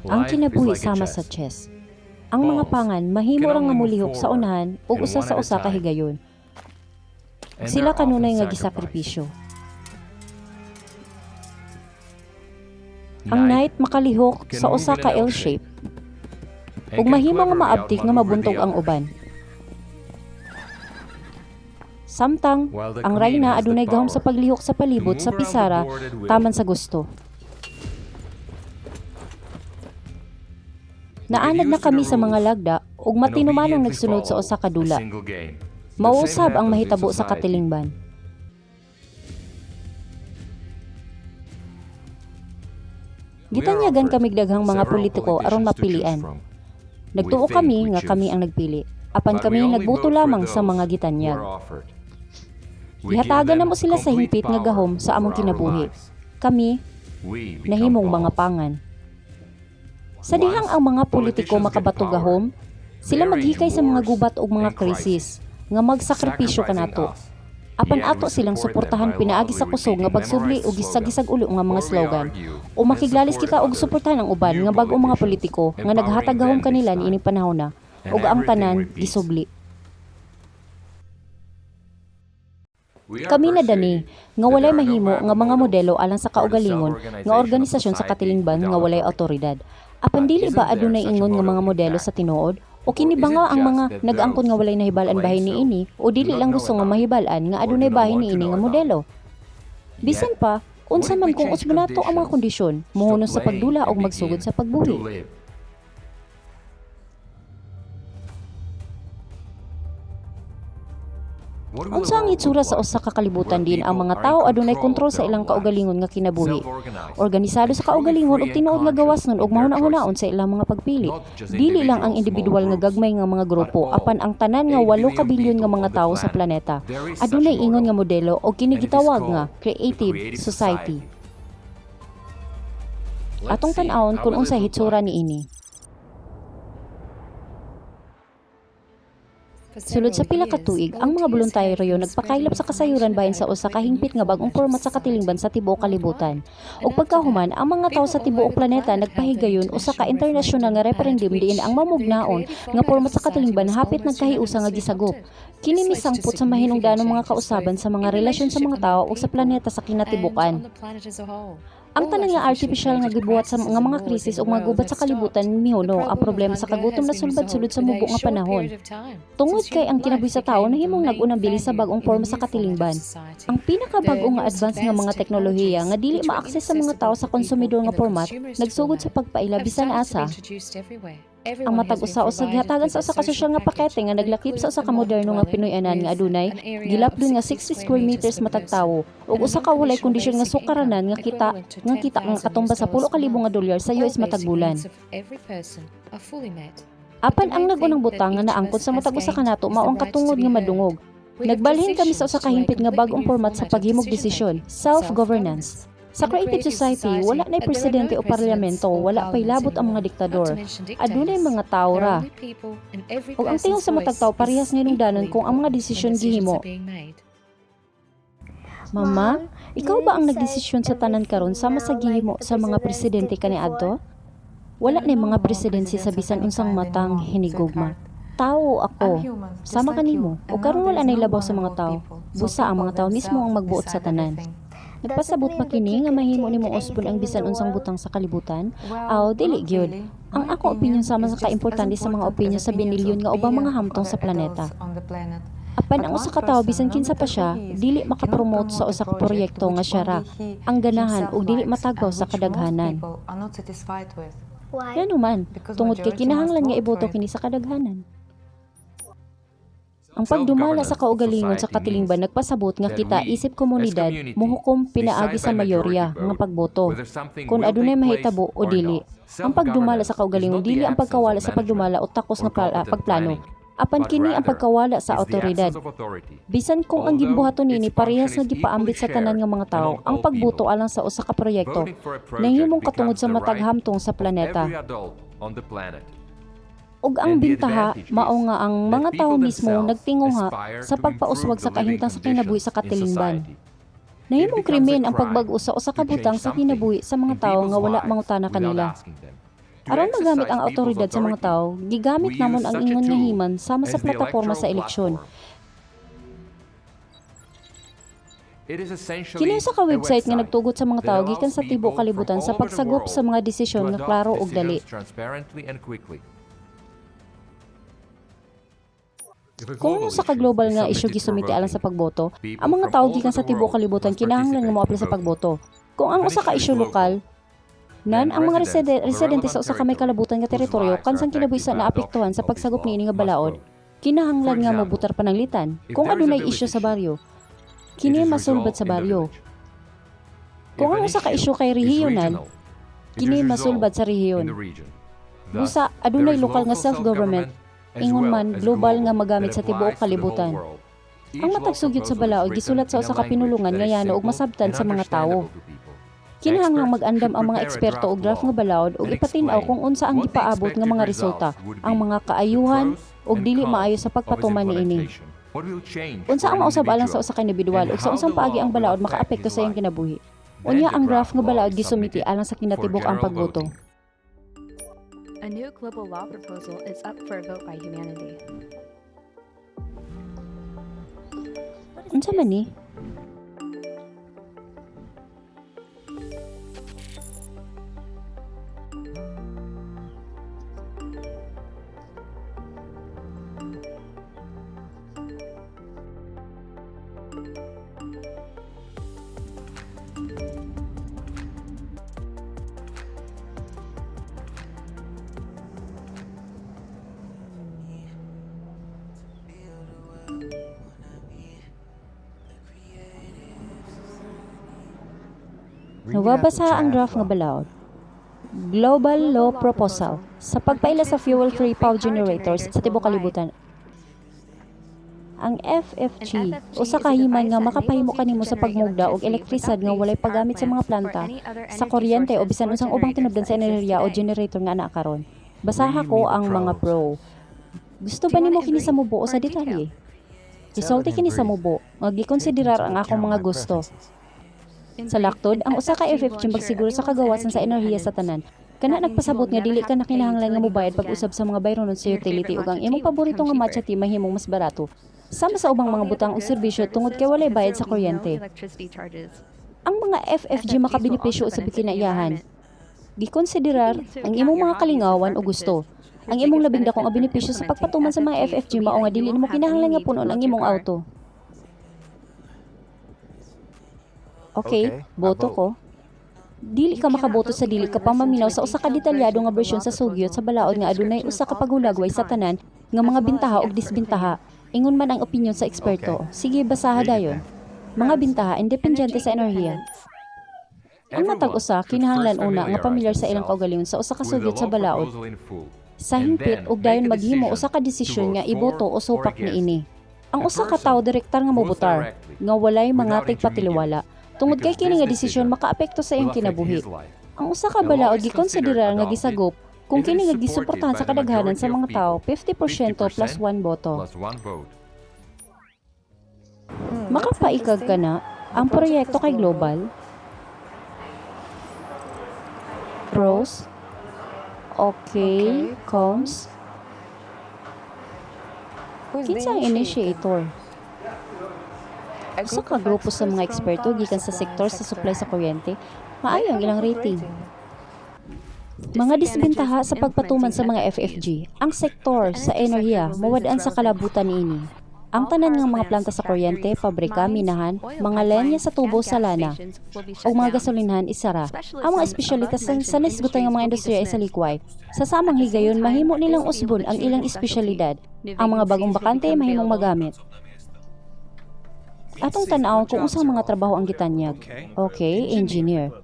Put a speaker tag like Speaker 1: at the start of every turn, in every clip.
Speaker 1: Ang kinabuhi sama sa chess. Ang mga pangan mahimo ra nga mulihok sa unahan ug usa sa usa ka higayon. Sila kanunay nga gisakripisyo. Ang knight makalihok sa usa ka L-shape ug mahimo nga maabtik nga mabuntog ang uban. Samtang ang reyna adunay gahom sa paglihok sa palibot sa pisara taman sa gusto. Naanad na kami sa mga lagda ug matinumanong nagsunod sa usa ka dula. Mauusab ang mahitabo sa katilingban. Gitanyagan kami daghang mga politiko aron mapilian. Nagtuo kami nga kami ang nagpili. Apan kami nagboto lamang sa mga gitanyag. Gihatagan namo sila sa hingpit nga gahom sa among kinabuhi. Kami nahimong mga pangan. Sa dihang ang mga politiko makabato gahom, sila maghikay sa mga gubat ug mga krisis nga magsakripisyo kanato. Apan ato silang suportahan pinaagi sa kusog nga pagsubli ug gisag-gisag ulo nga mga slogan. O makiglalis kita og suportahan ang uban nga bag-ong mga politiko nga naghatag gahom kanila niining panahon na ug ang tanan gisubli. Kami na dani nga walay mahimo nga mga modelo alang sa kaugalingon nga organisasyon sa katilingban nga walay awtoridad. Apan dili ba adunay ingon nga mga modelo sa tinuod? O kini ba nga ang mga nag-angkon nga walay nahibalan bahin niini o dili lang gusto nga mahibalan nga adunay bahin niini nga modelo? Bisan pa, unsa man kung usbonato ang mga kondisyon, muhunong sa pagdula o magsugod sa pagbuhi. Unsa ang itsura sa usa ka kalibutan din ang mga tawo adunay kontrol sa ilang kaugalingon nga kinabuhi. Organisado sa kaugalingon ug tinuod nga gawasnon ug mahuna-hunaon sa ilang mga pagpili. Dili lang ang individual nga gagmay nga mga grupo apan ang tanan nga 8 ka bilyon nga mga tawo sa planeta. Adunay ingon nga modelo o kini gitawag nga creative society. Atong tan-awon kung unsay hitsura niini. Sulod sa pila ka tuig, ang mga boluntaryo nagpakaylap sa kasayuran bahin sa usa ka hingpit nga bag-ong format sa katilingban sa tibuok kalibutan. Ug pagkahuman, ang mga tawo sa tibuok planeta nagpahigayon usa ka internasyonal nga referendum diin ang mamugnaon nga format sa katilingban hapit nagkahiusa nga gisagop. Kini misangpot sa mahinungdanong mga kausaban sa mga relasyon sa mga tawo ug sa planeta sa kinatibukan. Ang tanan nga artificial nga gibuhat sa mga krisis ug mga gubat sa kalibutan mihuno ang problema sa kagutom na sulbad-sulod sa mubo nga panahon. Tungod kay ang kinabuhi sa tawo nahimong nag-unang bilis sa bag-ong forma sa katilingban. Ang pinakabag-o nga advance nga mga teknolohiya nga dili ma-access sa mga tawo sa konsumidor nga format nagsugod sa pagpaila bisan asa. Ang matag usa-usa gihatagan sa usa ka sosyal nga pakete nga naglakip sa usa ka moderno nga Pinoy-anan nga adunay gilapdon nga 60 square meters matag tawo ug usa ka walay kondisyon nga sukaranan nga kita nga katumba sa $10,000 sa US matag bulan. Apan ang nagunang butang nga naangkon sa matag usa kanato mao ang katungod nga madungog. Nagbalhin kami sa usa ka hingpit nga bag-ong format sa paghimog desisyon, self-governance. Sa creative society, wala na'y presidente o parlamento, wala pa'y labot ang mga diktador. Adunay mga tao ra. Ug ang tingog sa matag tawo parehas nginungdanon kung ang mga desisyon gihimo. Mama, ikaw ba ang nagdesisyon sa tanan karon sama sa gihimo sa mga presidente kaniadto? Wala na'y mga presidente sa bisan unsang matang hinigugma. Tao ako, sama kanimo. Ug karon wala na'y labaw sa mga tao. Busa ang mga tao mismo ang magbuot sa tanan. Nagpasabot pa kini nga mahimo nimo usbon ang bisan unsang butang sa kalibutan? Aw, dili gyud. Ang ako opinyon sama sa kaimportante sa mga opinyon sa binilyon nga ubang mga hamtong sa planeta. Apan ang usa ka tawo bisan kinsa pa siya, dili makapromote sa usa ka proyekto nga siya ra ang ganahan ug dili matagaw sa kadaghanan. Yan man, tungod kay kinahanglan nga iboto kini sa kadaghanan. Ang pagdumala sa kaugalingon sa katilingban nagpasabot nga kita isip komunidad mohukom pinaagi sa mayorya nga pagboto kung adunay mahitabo o dili. Ang pagdumala sa kaugalingon dili ang pagkawala sa pagdumala o takos nga pagplano. Apan kini ang pagkawala sa awtoridad. Bisan kung ang gibuhaton nini parehas nga gipaambit sa tanan nga mga tawo, ang pagboto alang sa usa ka proyekto nahimong katungod sa matag hamtong sa planeta. Ug ang bintaha mao nga ang mga tawo mismo nagtinguha sa pagpauswag sa kahimtang sa kinabuhi sa katilingban. Nahimong krimen ang pagbag-o sa usa ka butang sa kinabuhi sa mga tawo nga wala mangutana kanila. Aron magamit ang awtoridad sa mga tao, gigamit namon ang ingon nga himan sama sa plataporma sa eleksyon. Kini usa ka website nga nagtugot sa mga tao gikan sa tibuok kalibutan sa pagsagop sa mga desisyon nga klaro ug dali. Kung sa ka-global nga isyu gisumiti alang sa pagboto, ang mga tao gikan sa tibuok kalibutan kinahanglan nga moapil sa pagboto. Kung ang usa ka isyu lokal, nan ang mga residente sa usa ka may kalabutan nga teritoryo kansang kinabuhisan na apektuhan sa pagsagop niini nga balaod, kinahanglan nga mobutar pananglitan. Kung adunay isyu sa baryo, kini masulbad sa baryo. Kung ang usa ka isyu kay rehiyonal, kini masulbad sa rehiyon. Busa adunay lokal nga self-government, ingon man global nga magamit sa tibuok kalibutan. Ang matag sugyot sa balaod gisulat sa usa ka pinulungan nga yano ug masabtan sa mga tawo. Kinahanglang mag-andam ang mga eksperto og draft nga balaod ug ipatin-aw kung unsa ang gipaabot nga mga resulta, ang mga kaayuhan ug dili maayo sa pagpatuman niini. Unsa ang mausab alang sa usa ka individual ug sa unsang paagi ang balaod makaapekto sa iyang kinabuhi. Unya ang draft nga balaod gisumiti alang sa kinatibuk ang pagboto.
Speaker 2: A new global law proposal is up for a vote by humanity.
Speaker 1: Unsa man ni? Nawabasa ang draft nga balaod. Global Law Proposal sa pagpaila sa fuel-free power generators sa tibuok kalibutan. Ang FFG usa ka himan nga makapahimo kanimo sa pagmugda og elektrisad nga walay paggamit sa mga planta sa kuryente o bisan unsang ubang tinubdan sa enerhiya o generator nga anaa karon. Basaha ko ang mga pro. Gusto ba nimo kini sa mubo o sa detalye? Isulti kini sa mubo nga gikonsiderar ang akong mga gusto. Sa laktod, ang usa ka FFG magsiguro sa kagawasan sa enerhiya sa tanan. Kana nagpasabot nga dili ka na kinahanglan nga mobayad pag-usab sa mga bayronon sa utility ug ang imong paborito nga matcha tea mahimong mas barato. Sama sa ubang mga butang ug serbisyo tungod kay walay bayad sa kuryente. Ang mga FFG makabenepisyo sa bikinaiyahan. Gikonsiderar ang imong mga kalingawan o gusto. Ang imong labing dako nga benepisyo sa pagpatuman sa mga FFG mao nga dili nimo kinahanglan nga punon ang imong auto. Okay, boto ko. Dili ka makaboto sa dili ka pamaminaw sa usa ka detalyado nga bersyon sa sugyot sa balaod nga adunay usa ka pagulagway sa tanan nga mga bintaha ug disbintaha. Ingon man ang opinyon sa eksperto. Sige, basaha dayon. Mga bintaha independente sa enerhiya. Ang matag usa kinahanglan una nga pamilyar sa ilang kaugalingon sa usa ka sugyot sa balaod. Sa hingpit ug dayon maghimo usa ka desisyon nga iboto o supak niini. Ang usa ka tawo direktar nga mobotar nga walay mga tigpatiliwala. Tungod kay kini nga desisyon makaapekto sa iyang kinabuhi. Ang usa ka balaod gikonsiderar nga gisagop kung kini nga gisuportahan sa kadaghanan sa mga tawo 50% plus 1 boto. Makapaikag ka na ang proyekto kay global. Pros. Okay, cons. Kinsa ang initiator? Usa ka grupo sa mga eksperto gikan sa sektor sa supply sa kuryente, maayo ang ilang rating. Mga disbintaha sa pagpatuman sa mga FFG. Ang sektor sa enerhiya mawad-an sa kalabutan niini. Ang tanan nga mga planta sa kuryente, pabrika, minahan, mga linya sa tubo sa lana, o mga gasolinahan isara. Ang mga espesyalista sa nasgutan nga mga industriya sa likway. Sa samang higayon, mahimo nilang usbon ang ilang espesyalidad. Ang mga bagong bakante mahimong magamit. Atong tan-aw kung unsang mga trabaho ang gitanyag. Okay, engineer.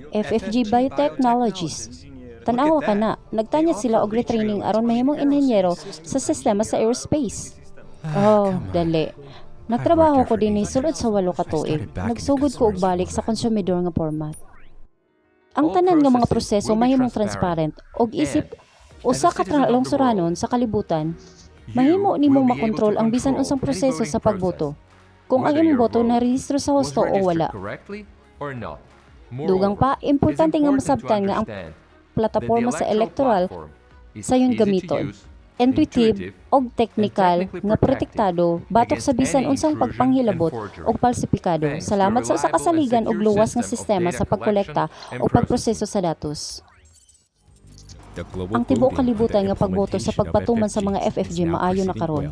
Speaker 1: FFG Biotechnologies. Tan-awa ka na, nagtanyag sila og retraining aron mahimong inhenyero sa sistema sa aerospace. Oh, dali. Nagtrabaho ko din sulod sa 8 ka tuig. Nagsugod ko og balik sa konsumidor nga format. Ang tanan nga mga proseso mahimong transparent og isip usa ka lungsuranon sa kalibutan. Mahimo nimong makontrol ang bisan unsang proseso sa pagboto. Kung ang imong boto na rehistro sa husto o wala. Dugang pa, importante nga masabtan nga ang plataporma sa electoral sayon gamiton. Intuitive og technical nga protektado batok sa bisan unsang pagpanghilabot og falsipikado. Salamat sa usa ka saligan og luwas nga sistema sa pagkolekta o pagproseso sa datos. Ang tibuok kalibutan nga pagboto sa pagpatuman sa mga FFG maayo na karon.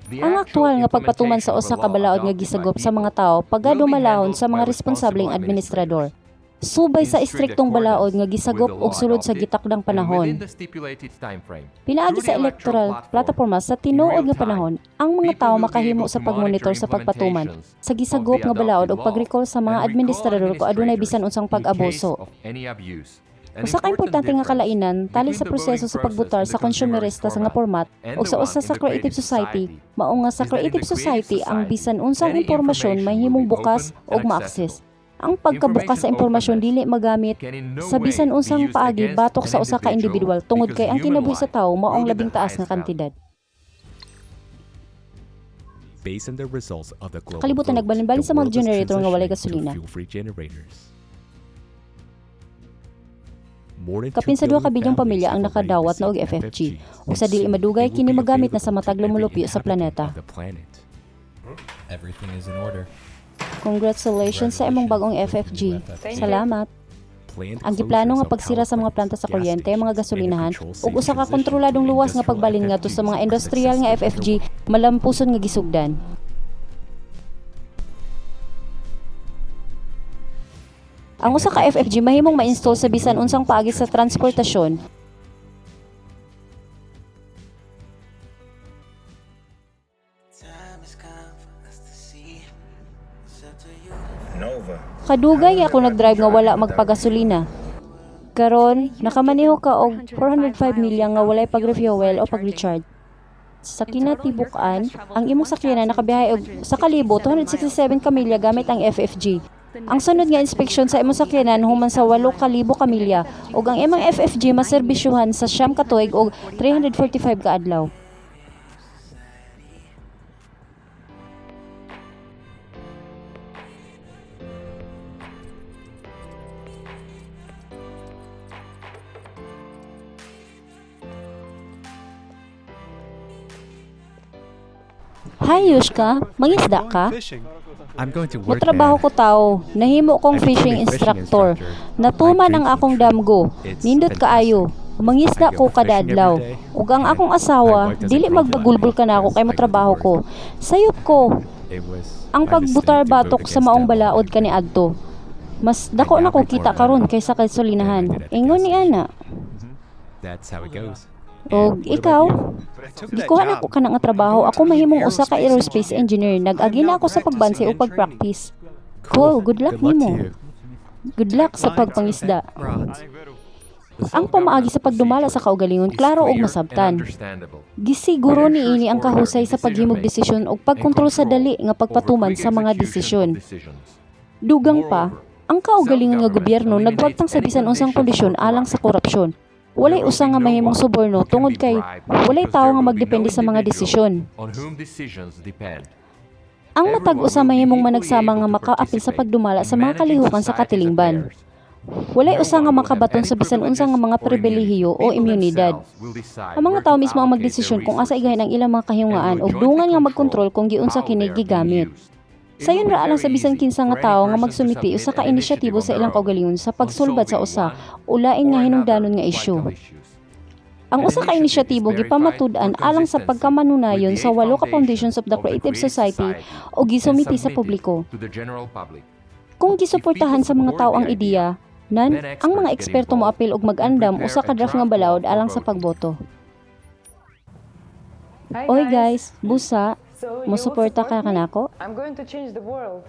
Speaker 1: Ang aktual nga pagpatuman sa usa ka balaod nga gisagop sa mga tawo pagadumalahon sa mga responsableng administrador. Subay sa istriktong balaod nga gisagop og sulod sa gitakdang panahon. Pinaagi sa electoral plataporma sa tinuod nga panahon, ang mga tawo makahimo sa pagmonitor sa pagpatuman sa gisagop nga balaod ug pag-recall sa mga administrador kung adunay bisan unsang pag-abuso. Usa ka importante nga kalainan tali sa proseso sa pagbutar sa consumerista sa nga format o sa usa sa creative society, mao nga sa creative society ang bisan unsang impormasyon mahimong bukas ug ma-access. Ang pagkabukas sa impormasyon dili magamit sa bisan unsang paagi batok sa usa ka individual tungod kay ang kinabuhi sa tawo mao ang labing taas nga kantidad. Kalibutan nagbalin-balin sa mga generator nga walay gasolina. Kapin sa 2 ka bilyong pamilya ang nakadawat na og FFG ug sa dili madugay kini magamit na sa matag lumulupyo sa planeta.
Speaker 3: Everything is in order.
Speaker 1: Congratulations sa imong bagong FFG. Salamat. Ang giplano nga pagsira sa mga planta sa kuryente, mga gasolinahan ug usa ka kontroladong luwas nga pagbalin ngadto sa mga industrial nga FFG malampuson nga gisugdan. Ang usa ka FFG mahimong ma-install sa bisan unsang paagi sa transportasyon. Kadugay ako nag-drive nga wala magpagasolina. Karon, nakamaneho ka og 405 milya nga walay pag-refuel o pag-recharge. Sa kinatibukan, ang imong sakyanan nakabiyahe og sa kalibo 267 ka milya gamit ang FFG. Ang sunod nga inspeksyon sa imong sakyanan human sa 8,000 ka milya ug ang imong FFG maserbisyuhan sa 9 ka tuig og 345 ka adlaw. Hi Yushka, mangisda ka?
Speaker 3: I'm going to work
Speaker 1: Motrabaho ko tao, nahimo kong fishing instructor. Natuman ang akong damgo, nindot kaayo. Mangisda ko kada adlaw. Ug ang akong asawa, dili magbagulbol ka na ako kay motrabaho ko. Sayop ko. Ang pagbutar batok sa maong balaod kani adto. Mas dako na ko kita karon kaysa kay solinahan. Ingon ni ana.
Speaker 3: That's how it goes.
Speaker 1: Og ikaw, gikuha na ko kana nga trabaho. Ako mahimong usa ka aerospace engineer. Nag-agi na ako sa pagbansi o pag-practice. Cool, good luck nimo. Good luck sa pagpangisda. Ang pamaagi sa pagdumala sa kaugalingon klaro og masabtan. Gisiguro niini ang kahusay sa paghimog desisyon ug pagkontrol sa dali nga pagpatuman sa mga desisyon. Dugang pa, ang kaugalingon nga gobyerno nagwagtang sa bisan unsang kondisyon alang sa korupsyon. Walay usa nga mahimong suborno tungod kay walay tawo nga magdepende sa mga desisyon. Ang matag usa mahimong managsama nga makaapil sa pagdumala sa mga kalihukan sa katilingban. Walay usa nga makabaton sa bisan unsa nga mga pribilehiyo o imyunidad. Ang mga tawo mismo ang magdesisyon kung asa igahin ang ilang mga kahiyungaan ug dungan nga magkontrol kung giunsa kini gigamit. Sayon ra alang sa bisan kinsa nga tawo nga magsumiti usa ka inisyatibo sa ilang kaugalingon sa pagsulbad sa usa o lain nga hinungdanon nga isyu. Ang usa ka inisyatibo gipamatud-an alang sa pagkamanunayon sa 8 ka foundations of the Creative Society o gisumiti sa publiko. Kung gisuportahan sa mga tawo ang ideya, nan ang mga eksperto moapil og mag-andam usa ka draft nga balaod alang sa pagboto. Oy guys, busa, mosuporta ka kanako?
Speaker 4: I'm going to change the world.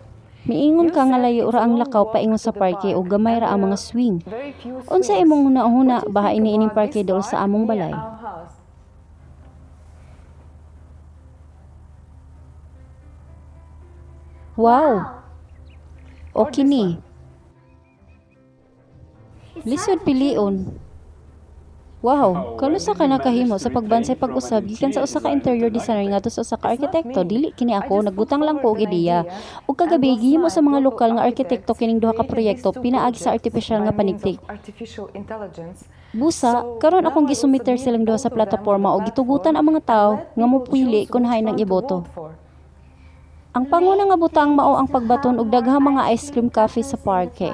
Speaker 1: Miingon ka nga layo ra ang lakaw paingon sa parke o gamay ra ang mga swing.
Speaker 4: Very few
Speaker 1: Unsa imong hunahuna baha iniining parke dol sa among balay?
Speaker 4: our house.
Speaker 1: Wow. O kini. Lisod pilion. Wow, kalusa ka nakahimo sa pagbansay pag-usab gikan sa usa ka interior designer ngadto sa usa ka arkitekto. Dili kini ako, nagbutang lang ko og ideya. Ug kagabi gihimo sa mga lokal nga arkitekto kining duha ka proyekto pinaagi sa artificial nga panigtig. Busa, karon akong gisumiter silang duha sa plataporma o gitugutan ang mga tao nga mopili kung hay nang iboto. Ang panguna nga butang mao ang pagbaton og daghang mga ice cream cafe sa parke.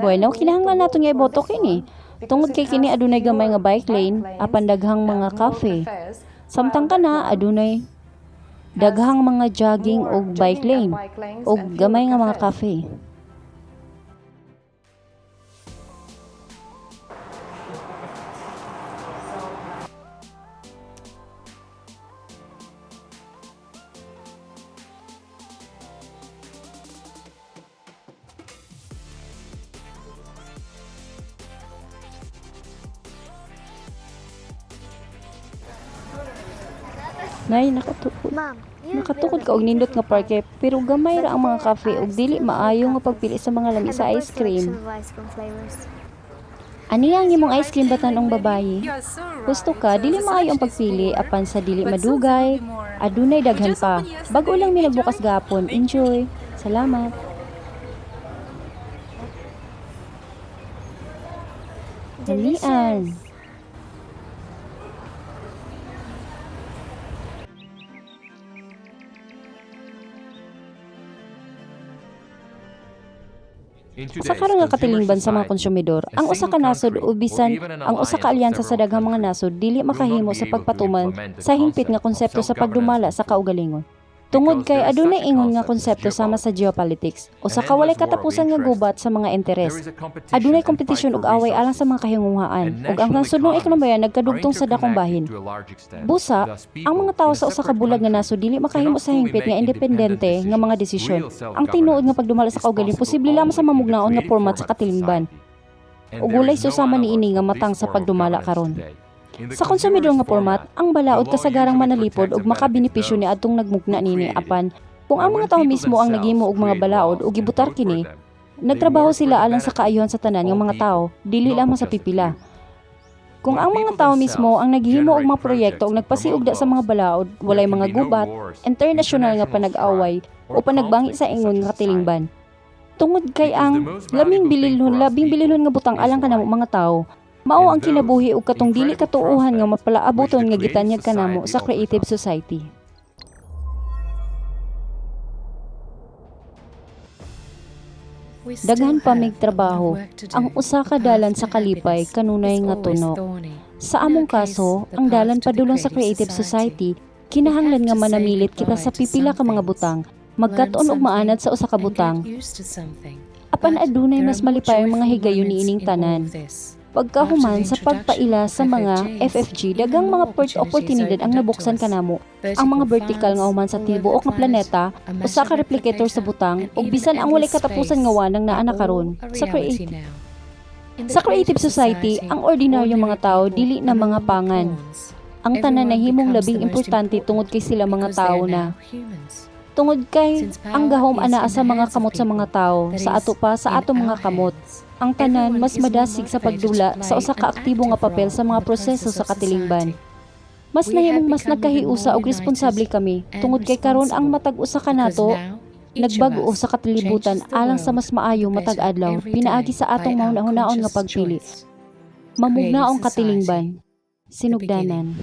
Speaker 1: Bueno, kinahanglan nato nga iboto kini. Tungod kay kini adunay gamay nga bike lane, apan daghang mga cafe. Samtang kana adunay daghang mga jogging og bike lane ug gamay nga mga cafe. Nay, nakatukod ka og nindot nga parke, pero gamay ra ang mga cafe ug dili maayo nga pagpili sa mga lami sa ice cream. Ani ang imong ice cream batanong babayi? Gusto ka, dili maayo ang pagpili apan sa dili madugay, adunay daghan pa. Bag-o lang mi nagbukas gapon. Enjoy. Salamat. Dalian. Sa karong nga katilingban sa mga konsumidor, ang usa ka nasod o bisan ang usa ka alyansa sa daghang mga nasod dili makahimo sa pagpatuman sa hingpit nga konsepto sa pagdumala sa kaugalingon. Tungod kay adunay ingon nga konsepto sama sa geopolitics o sa kawalay katapusan nga gubat sa mga interes. Adunay kompetisyon ug away alang sa mga kahinguhaan ug ang nasudnong ekonomiya nagkadugtong sa dakong bahin. Busa, ang mga tawo sa usa ka bulag nga nasod dili makahimo sa hingpit nga independente nga mga desisyon. Ang tinuod nga pagdumala sa kaugaling posible lamang sa mamugnaon nga format sa katilingban. Ug walay susama niini nga matang sa pagdumala karon. Sa konsumidor nga format, ang balaod kasagarang manalipod ug makabenepisyo ni adtong nagmugna nini apan kung ang mga tawo mismo ang naghimo og mga balaod ug gibutar kini, nagtrabaho sila alang sa kaayuhan sa tanan nga mga tawo, dili lamang sa pipila. Kung ang mga tawo mismo ang naghimo og mga proyekto ug nagpasiugda sa mga balaod, walay mga gubat, internasyonal nga panag-away o panagbangi sa ingon nga katilingban. Tungod kay ang labing bililhon nga butang alang kanamo mga tawo, mao ang kinabuhi ug katong dili katuohan nga mapalaaboton nga gitanyag kanamo sa creative society. Daghan pa mig trabaho, ang usa ka dalan sa kalipay kanunay nga tuno. Sa among kaso, ang dalan padulong sa creative society, kinahanglan nga manamilit kita sa pipila ka mga butang, magkat-on og maanad sa usa ka butang. Apan adunay mas malipay ang mga higayon niining tanan. Pagkahuman sa pagpaila sa mga FFG, dagang mga oportunidad ang nabuksan kanamo. Ang mga vertical nga human sa tibuok nga planeta, usa ka replicator sa butang, ug bisan ang walay katapusan nga wanang naa na karon sa creative. Sa creative society, ang ordinaryong mga tao dili na mga pangan. Ang tanan nahimong labing importante tungod kay sila mga tao na. Tungod kay ang gahom anaa sa mga kamot sa mga tao, sa ato pa sa ato mga kamot. Ang tanan mas madasig sa pagdula sa usa ka aktibo nga papel sa mga proseso sa katilingban. Mas nahimong mas nagkahiusa og responsable kami tungod kay karon ang matag usa ka nato nagbag-o sa katilibutan alang sa mas maayo matag adlaw pinaagi sa atong mahunaon nga pagpili. Mamugnaong katilingban. Sinugdanan.